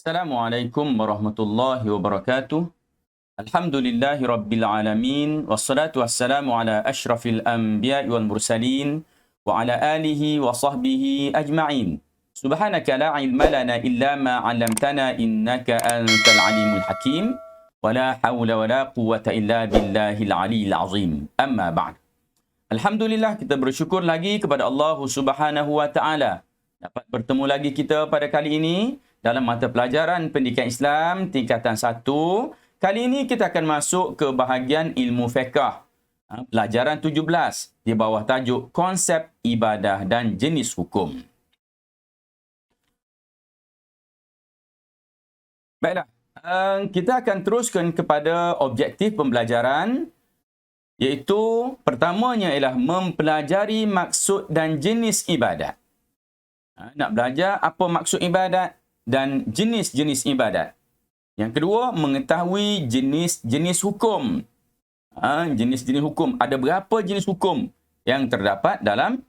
Assalamualaikum warahmatullahi wabarakatuh. Alhamdulillahi rabbil alamin. Wassalatu wassalamu ala ashrafil anbiya'i wal mursalin. Wa ala alihi wa sahbihi ajma'in. Subhanaka la ilma lana illa ma 'allamtana innaka antal alimul hakim. Wa la hawla wa la quwwata illa billahil aliyyil azim. Amma ba'd. Alhamdulillah, kita bersyukur lagi kepada Allah Subhanahu wa taala dapat bertemu lagi kita pada kali ini dalam mata pelajaran Pendidikan Islam tingkatan 1. Kali ini kita akan masuk ke bahagian ilmu fiqh. Pelajaran 17 di bawah tajuk konsep ibadah dan jenis hukum. Baiklah, kita akan teruskan kepada objektif pembelajaran, iaitu pertamanya ialah mempelajari maksud dan jenis ibadat. Nak belajar apa maksud ibadat dan jenis-jenis ibadat. Yang kedua, mengetahui jenis-jenis hukum. Jenis-jenis hukum. Ada berapa jenis hukum yang terdapat dalam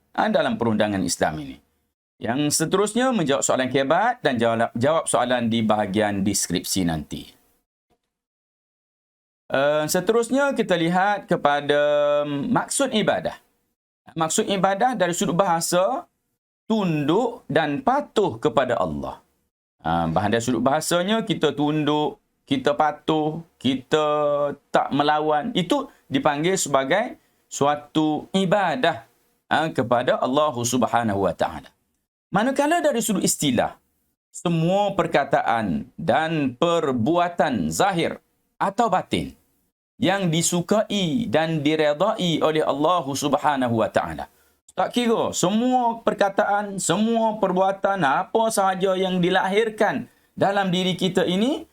perundangan Islam ini. Yang seterusnya, menjawab soalan kebat dan jawab soalan di bahagian deskripsi nanti. Seterusnya, kita lihat kepada maksud ibadah. Maksud ibadah dari sudut bahasa, tunduk dan patuh kepada Allah. Bahan dari sudut bahasanya, kita tunduk, kita patuh, kita tak melawan. Itu dipanggil sebagai suatu ibadah kepada Allah Subhanahu wa taala. Manakala dari sudut istilah, semua perkataan dan perbuatan zahir atau batin yang disukai dan diredai oleh Allah Subhanahu wa taala. Tak kira semua perkataan, semua perbuatan, apa sahaja yang dilahirkan dalam diri kita ini,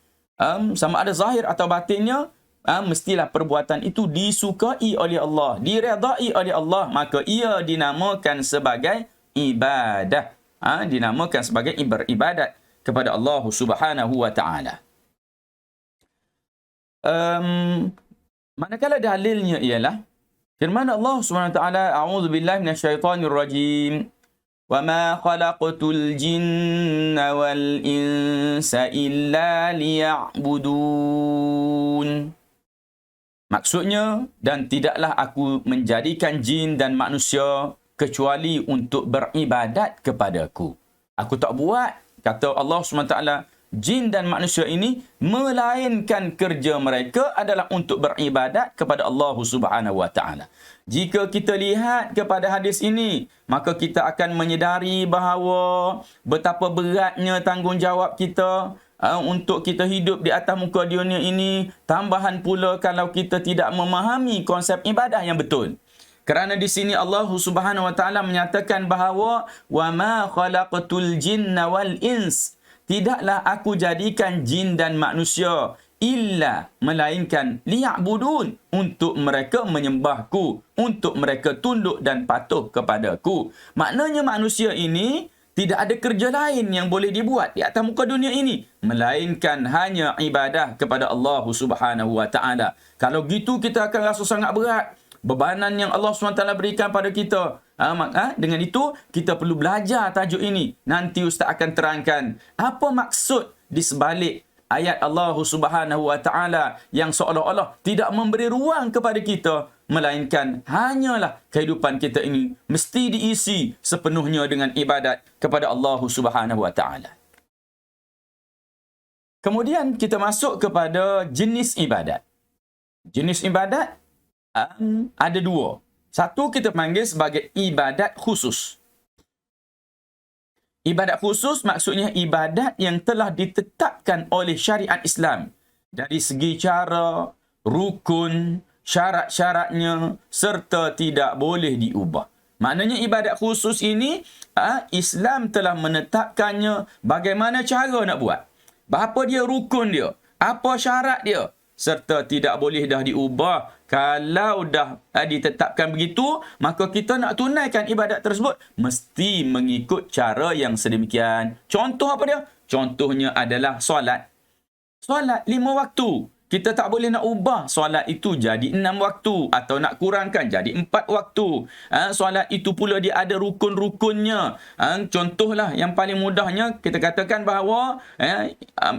sama ada zahir atau batinnya, mestilah perbuatan itu disukai oleh Allah, diredai oleh Allah, maka ia dinamakan sebagai ibadah. Dinamakan sebagai beribadat kepada Allah Subhanahu wa taala. Manakala dalilnya ialah firman Allah Subhanahu wa taala, a'udzu billahi minasyaitonir rajim. Wa ma khalaqtul jinna wal insa illa liya'budun. Maksudnya, dan tidaklah aku menjadikan jin dan manusia kecuali untuk beribadat kepadaku. Aku tak buat, kata Allah Subhanahu wa taala, jin dan manusia ini, melainkan kerja mereka adalah untuk beribadat kepada Allah Subhanahu wa taala. Jika kita lihat kepada hadis ini, maka kita akan menyedari bahawa betapa beratnya tanggungjawab kita untuk kita hidup di atas muka dunia ini. Tambahan pula kalau kita tidak memahami konsep ibadah yang betul. Kerana di sini Allah Subhanahu wa taala menyatakan bahawa wa ma khalaqtul jinna wal ins. Tidaklah aku jadikan jin dan manusia illa melainkan liya'budun, untuk mereka menyembahku, untuk mereka tunduk dan patuh kepadaku. Maknanya manusia ini tidak ada kerja lain yang boleh dibuat di atas muka dunia ini melainkan hanya ibadah kepada Allah Subhanahu wa taala. Kalau gitu kita akan rasa sangat berat bebanan yang Allah SWT berikan pada kita. Dengan itu, kita perlu belajar tajuk ini. Nanti Ustaz akan terangkan apa maksud di sebalik ayat Allah Subhanahu wa taala yang seolah-olah tidak memberi ruang kepada kita, melainkan hanyalah kehidupan kita ini mesti diisi sepenuhnya dengan ibadat kepada Allah Subhanahu wa taala. Kemudian kita masuk kepada jenis ibadat. Jenis ibadat ada dua. Satu kita panggil sebagai ibadat khusus. Ibadat khusus maksudnya ibadat yang telah ditetapkan oleh syariat Islam dari segi cara, rukun, syarat-syaratnya serta tidak boleh diubah. Maknanya ibadat khusus ini Islam telah menetapkannya bagaimana cara nak buat. Apa dia rukun dia, apa syarat dia, serta tidak boleh dah diubah. Kalau dah ditetapkan begitu, maka kita nak tunaikan ibadat tersebut mesti mengikut cara yang sedemikian. Contoh apa dia? Contohnya adalah solat. Solat 5 waktu Kita tak boleh nak ubah solat itu jadi 6 waktu atau nak kurangkan jadi 4 waktu. Solat itu pula dia ada rukun-rukunnya. Contohlah yang paling mudahnya kita katakan bahawa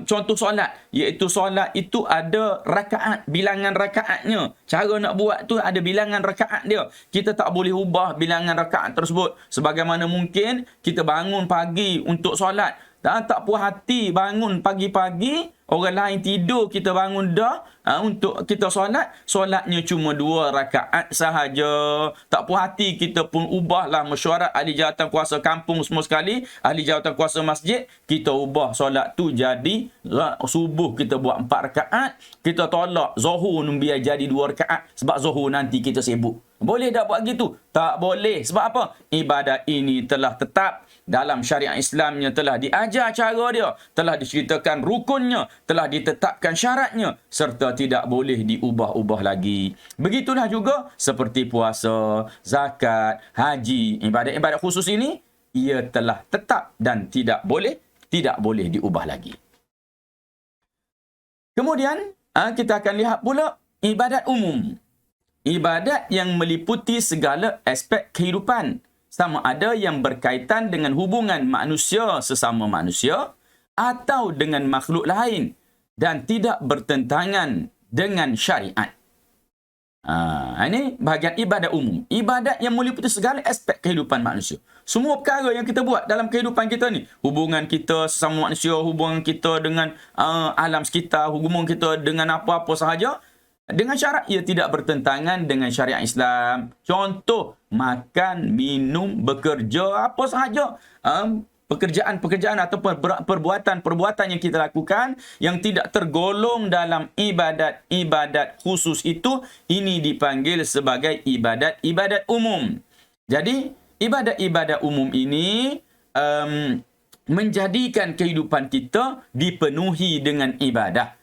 contoh solat, iaitu solat itu ada rakaat, bilangan rakaatnya. Cara nak buat tu ada bilangan rakaat dia. Kita tak boleh ubah bilangan rakaat tersebut. Sebagaimana mungkin kita bangun pagi untuk solat, tak puas hati bangun pagi-pagi, orang lain tidur, kita bangun dah untuk kita solat, solatnya cuma 2 rakaat sahaja. Tak puas hati, kita pun ubahlah mesyuarat ahli jawatan kuasa kampung semua sekali, ahli jawatan kuasa masjid, kita ubah solat tu jadi subuh kita buat 4 rakaat, kita tolak zuhur biar jadi 2 rakaat sebab zuhur nanti kita sibuk. Boleh tak buat gitu? Tak boleh. Sebab apa? Ibadat ini telah tetap dalam syariat Islamnya, telah diajar cara dia, telah diceritakan rukunnya, telah ditetapkan syaratnya, serta tidak boleh diubah-ubah lagi. Begitulah juga seperti puasa, zakat, haji, ibadat-ibadat khusus ini, ia telah tetap dan tidak boleh diubah lagi. Kemudian, kita akan lihat pula ibadat umum. Ibadat yang meliputi segala aspek kehidupan, sama ada yang berkaitan dengan hubungan manusia sesama manusia atau dengan makhluk lain dan tidak bertentangan dengan syariat. Ini bahagian ibadat umum. Ibadat yang meliputi segala aspek kehidupan manusia. Semua perkara yang kita buat dalam kehidupan kita ni, hubungan kita sesama manusia, hubungan kita dengan alam sekitar, hubungan kita dengan apa-apa sahaja, dengan syarat ia tidak bertentangan dengan syariat Islam. Contoh, makan, minum, bekerja, apa sahaja. Pekerjaan-pekerjaan atau perbuatan-perbuatan yang kita lakukan yang tidak tergolong dalam ibadat-ibadat khusus itu, ini dipanggil sebagai ibadat-ibadat umum. Jadi, ibadat-ibadat umum ini menjadikan kehidupan kita dipenuhi dengan ibadah.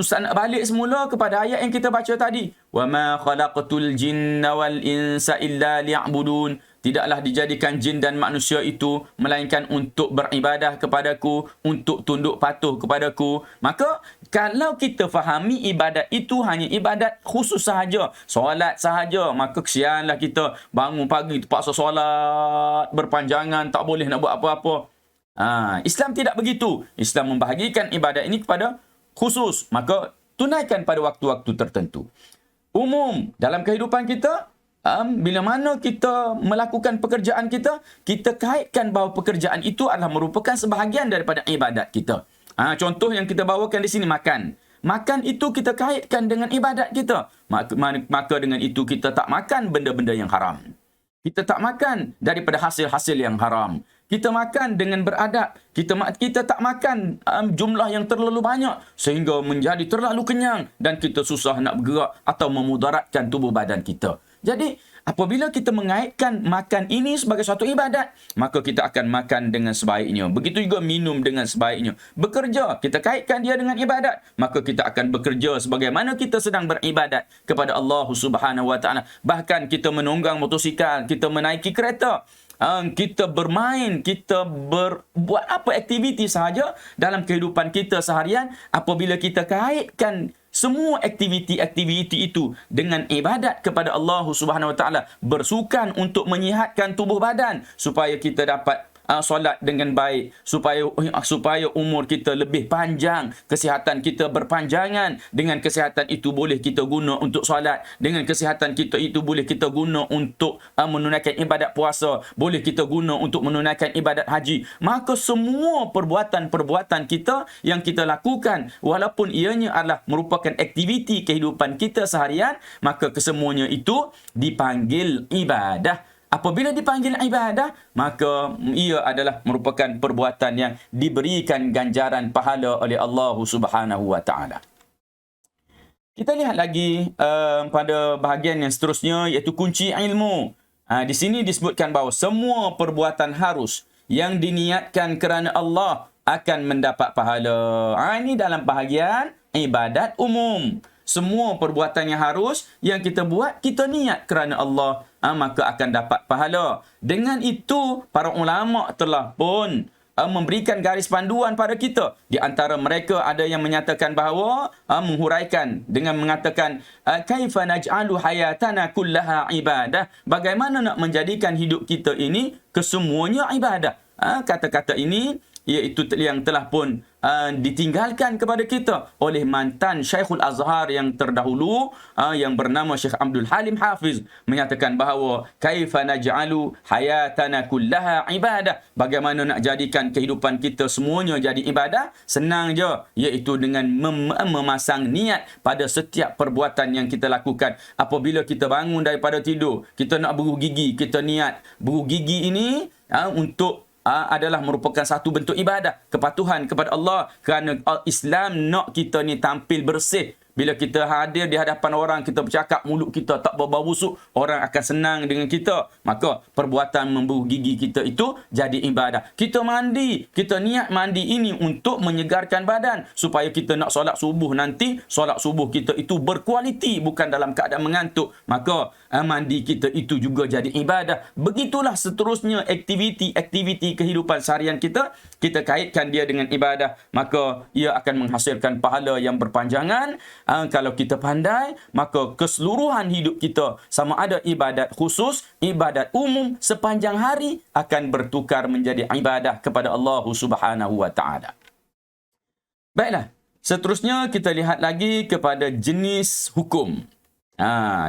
Ustaz nak balik semula kepada ayat yang kita baca tadi. وَمَا خَلَقْتُ الْجِنَّ وَالْإِنسَ إِلَّا لِيَعْبُدُونَ. Tidaklah dijadikan jin dan manusia itu melainkan untuk beribadah kepadaku, untuk tunduk patuh kepadaku. Maka kalau kita fahami ibadat itu hanya ibadat khusus sahaja, solat sahaja, maka kesianlah kita bangun pagi terpaksa solat berpanjangan, tak boleh nak buat apa-apa. Islam tidak begitu. Islam membahagikan ibadat ini kepada khusus, maka tunaikan pada waktu-waktu tertentu. Umum dalam kehidupan kita, bila mana kita melakukan pekerjaan kita, kita kaitkan bahawa pekerjaan itu adalah merupakan sebahagian daripada ibadat kita. Contoh yang kita bawakan di sini, makan. Makan itu kita kaitkan dengan ibadat kita. Maka dengan itu kita tak makan benda-benda yang haram. Kita tak makan daripada hasil-hasil yang haram. Kita makan dengan beradab. Kita tak makan jumlah yang terlalu banyak sehingga menjadi terlalu kenyang dan kita susah nak bergerak atau memudaratkan tubuh badan kita. Jadi, apabila kita mengaitkan makan ini sebagai satu ibadat, maka kita akan makan dengan sebaiknya. Begitu juga minum dengan sebaiknya. Bekerja, kita kaitkan dia dengan ibadat, maka kita akan bekerja sebagaimana kita sedang beribadat kepada Allah Subhanahu Wa Taala. Bahkan kita menunggang motosikal, kita menaiki kereta, kita bermain, kita buat apa aktiviti sahaja dalam kehidupan kita seharian, apabila kita kaitkan semua aktiviti-aktiviti itu dengan ibadat kepada Allah Subhanahu Wa Taala, bersukan untuk menyihatkan tubuh badan supaya kita dapat solat dengan baik, supaya umur kita lebih panjang, kesihatan kita berpanjangan. Dengan kesihatan itu boleh kita guna untuk solat, dengan kesihatan kita itu boleh kita guna untuk menunaikan ibadat puasa, boleh kita guna untuk menunaikan ibadat haji. Maka semua perbuatan-perbuatan kita yang kita lakukan, walaupun ianya adalah merupakan aktiviti kehidupan kita seharian, maka kesemuanya itu dipanggil ibadah. Apabila dipanggil ibadah, maka ia adalah merupakan perbuatan yang diberikan ganjaran pahala oleh Allah Subhanahu Wa Taala. Kita lihat lagi pada bahagian yang seterusnya, iaitu kunci ilmu. Di sini disebutkan bahawa semua perbuatan harus yang diniatkan kerana Allah akan mendapat pahala. Ini dalam bahagian ibadat umum. Semua perbuatan yang harus yang kita buat, kita niat kerana Allah, maka akan dapat pahala. Dengan itu, para ulama telah pun memberikan garis panduan pada kita. Di antara mereka ada yang menyatakan bahawa menghuraikan dengan mengatakan kaifa naj'alu hayatana kullaha ibadah, bagaimana nak menjadikan hidup kita ini kesemuanya ibadah. Kata-kata ini iaitu yang telah pun ditinggalkan kepada kita oleh mantan Syekhul Azhar yang terdahulu yang bernama Syekh Abdul Halim Hafiz, menyatakan bahawa kaifa naj'alu hayatana kullaha ibadah, bagaimana nak jadikan kehidupan kita semuanya jadi ibadah. Senang je, iaitu dengan memasang niat pada setiap perbuatan yang kita lakukan. Apabila kita bangun daripada tidur, kita nak beruh gigi, kita niat beruh gigi ini untuk adalah merupakan satu bentuk ibadah, kepatuhan kepada Allah, kerana Islam nak kita ni tampil bersih. Bila kita hadir di hadapan orang, kita bercakap, mulut kita tak berbau busuk, orang akan senang dengan kita. Maka perbuatan memberuh gigi kita itu jadi ibadah. Kita mandi, kita niat mandi ini untuk menyegarkan badan, supaya kita nak solat subuh nanti, solat subuh kita itu berkualiti, bukan dalam keadaan mengantuk. Maka mandi kita itu juga jadi ibadah. Begitulah seterusnya aktiviti kehidupan seharian kita kaitkan dia dengan ibadah. Maka ia akan menghasilkan pahala yang berpanjangan. Kalau kita pandai, maka keseluruhan hidup kita, sama ada ibadat khusus, ibadat umum, sepanjang hari akan bertukar menjadi ibadah kepada Allah Subhanahu wa taala. Baiklah, seterusnya kita lihat lagi kepada jenis hukum.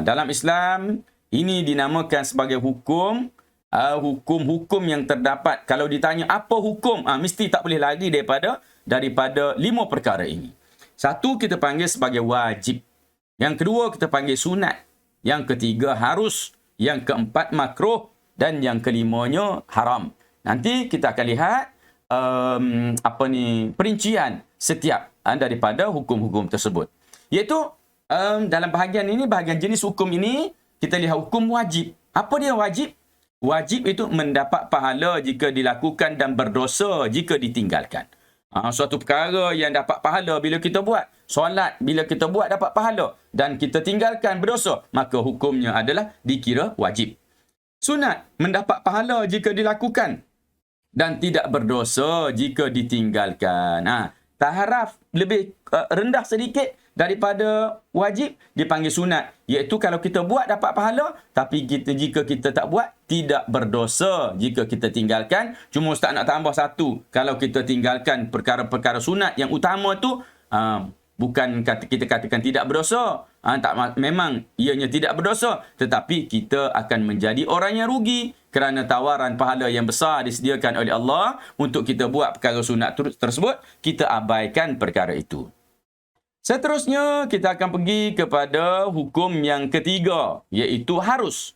Dalam Islam ini dinamakan sebagai hukum. Hukum-hukum yang terdapat, kalau ditanya apa hukum, mesti tak boleh lari daripada 5 perkara ini. Satu kita panggil sebagai wajib. Yang kedua kita panggil sunat. Yang ketiga harus. Yang keempat makruh. Dan yang kelimanya haram. Nanti kita akan lihat perincian setiap daripada hukum-hukum tersebut. Iaitu dalam bahagian ini, bahagian jenis hukum ini, kita lihat hukum wajib. Apa dia wajib? Wajib itu mendapat pahala jika dilakukan dan berdosa jika ditinggalkan. Suatu perkara yang dapat pahala bila kita buat. Solat bila kita buat dapat pahala, dan kita tinggalkan berdosa, maka hukumnya adalah dikira wajib. Sunat mendapat pahala jika dilakukan dan tidak berdosa jika ditinggalkan. Taharaf lebih rendah sedikit daripada wajib dipanggil sunat, iaitu kalau kita buat dapat pahala, tapi jika kita tak buat tidak berdosa jika kita tinggalkan. Cuma Ustaz nak tambah satu, kalau kita tinggalkan perkara-perkara sunat yang utama tu, bukan kita katakan tidak berdosa, memang ianya tidak berdosa, tetapi kita akan menjadi orang yang rugi kerana tawaran pahala yang besar disediakan oleh Allah untuk kita buat perkara sunat tersebut, kita abaikan perkara itu. Seterusnya kita akan pergi kepada hukum yang ketiga, iaitu harus.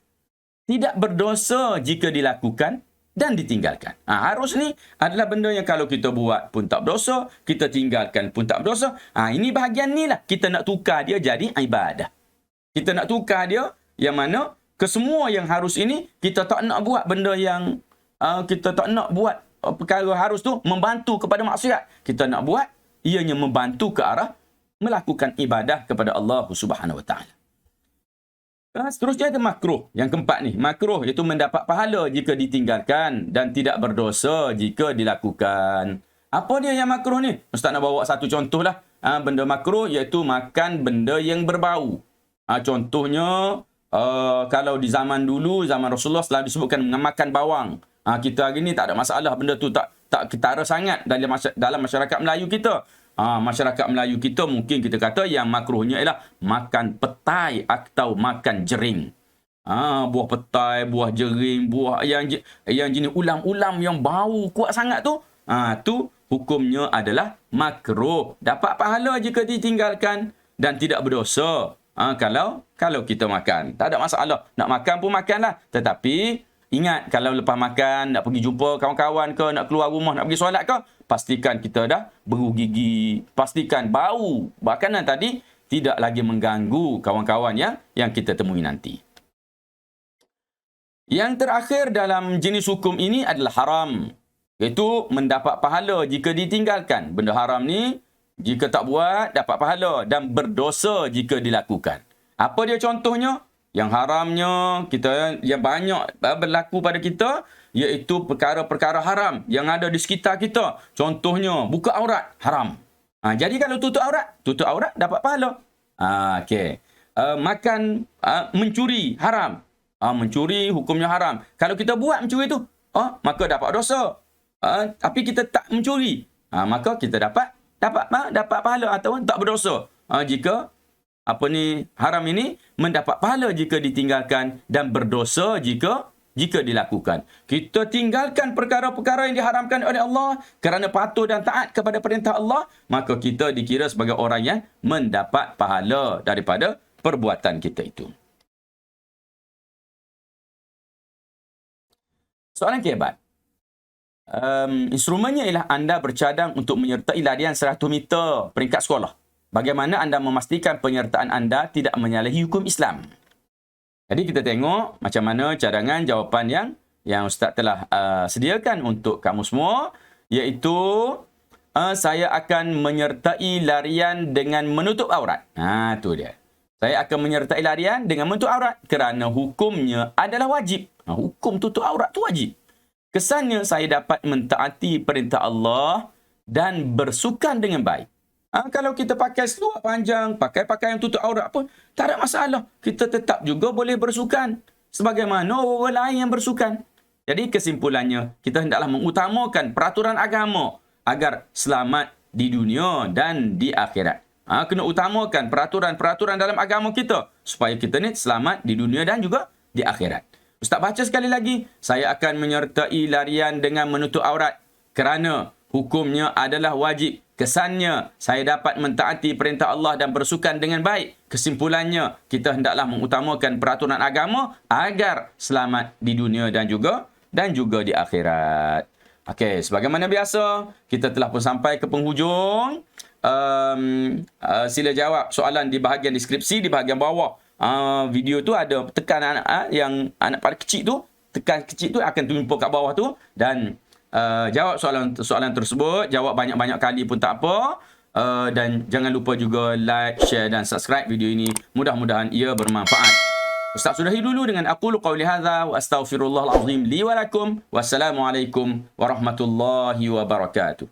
Tidak berdosa jika dilakukan dan ditinggalkan. Harus ni adalah benda yang kalau kita buat pun tak berdosa, kita tinggalkan pun tak berdosa. Ini bahagian ni lah kita nak tukar dia jadi ibadah. Kita nak tukar dia yang mana kesemua yang harus ini, kita tak nak buat benda yang kita tak nak buat perkara harus tu membantu kepada maksiat. Kita nak buat ianya membantu ke arah melakukan ibadah kepada Allah Subhanahu wa taala. Seterusnya ada makruh. Yang keempat ni, makruh iaitu mendapat pahala jika ditinggalkan dan tidak berdosa jika dilakukan. Apa dia yang makruh ni? Ustaz nak bawa satu contoh lah. Benda makruh iaitu makan benda yang berbau. Contohnya, kalau di zaman dulu, zaman Rasulullah selalu disebutkan makan bawang. Kita hari ni tak ada masalah, benda tu tak ketara sangat dalam masyarakat Melayu kita. Masyarakat Melayu kita mungkin kita kata yang makruhnya ialah makan petai atau makan jering. Buah petai, buah jering, buah yang jenis ulam-ulam yang bau kuat sangat tu, tu hukumnya adalah makruh. Dapat pahala jika ditinggalkan dan tidak berdosa. Kalau kita makan, tak ada masalah. Nak makan pun makanlah. Tetapi ingat, kalau lepas makan nak pergi jumpa kawan-kawan ke, nak keluar rumah, nak pergi solat ke, pastikan kita dah beruh gigi. Pastikan bau makanan tadi tidak lagi mengganggu kawan-kawan yang kita temui nanti. Yang terakhir dalam jenis hukum ini adalah haram. Iaitu mendapat pahala jika ditinggalkan. Benda haram ni, jika tak buat, dapat pahala dan berdosa jika dilakukan. Apa dia contohnya? Yang haramnya kita yang banyak berlaku pada kita iaitu perkara-perkara haram yang ada di sekitar kita. Contohnya buka aurat haram. Jadi kalau tutup aurat dapat pahala. Okey. Makan mencuri haram. Mencuri hukumnya haram. Kalau kita buat mencuri tu, maka dapat dosa. Tapi kita tak mencuri, maka kita dapat pahala atau tak berdosa. Jika haram ini mendapat pahala jika ditinggalkan dan berdosa jika dilakukan. Kita tinggalkan perkara-perkara yang diharamkan oleh Allah kerana patuh dan taat kepada perintah Allah, maka kita dikira sebagai orang yang mendapat pahala daripada perbuatan kita itu. Soalan keempat. Instrumennya ialah anda bercadang untuk menyertai larian 100 meter peringkat sekolah. Bagaimana anda memastikan penyertaan anda tidak menyalahi hukum Islam? Jadi kita tengok macam mana cadangan jawapan yang Ustaz telah sediakan untuk kamu semua, iaitu saya akan menyertai larian dengan menutup aurat. Tu dia. Saya akan menyertai larian dengan menutup aurat kerana hukumnya adalah wajib. Hukum tutup aurat tu wajib. Kesannya saya dapat mentaati perintah Allah dan bersukan dengan baik. Kalau kita pakai seluar panjang, pakai pakaian tutup aurat pun tak ada masalah. Kita tetap juga boleh bersukan sebagaimana orang lain yang bersukan. Jadi kesimpulannya, kita hendaklah mengutamakan peraturan agama agar selamat di dunia dan di akhirat. Kena utamakan peraturan-peraturan dalam agama kita supaya kita ni selamat di dunia dan juga di akhirat. Ustaz baca sekali lagi, saya akan menyertai larian dengan menutup aurat kerana hukumnya adalah wajib. Kesannya, saya dapat mentaati perintah Allah dan bersukan dengan baik. Kesimpulannya, kita hendaklah mengutamakan peraturan agama agar selamat di dunia dan juga di akhirat. Okey, sebagaimana biasa, kita telah pun sampai ke penghujung. Sila jawab soalan di bahagian deskripsi, di bahagian bawah. Video tu ada tekan anak pada kecil tu, tekan kecil tu akan tumpu kat bawah tu dan jawab soalan tersebut, jawab banyak-banyak kali pun tak apa. Dan jangan lupa juga like, share dan subscribe video ini. Mudah-mudahan ia bermanfaat. Ustaz sudahi dulu dengan aqulu qawli hadza wa astaghfirullahal azim li wa lakum. Wassalamualaikum warahmatullahi wabarakatuh.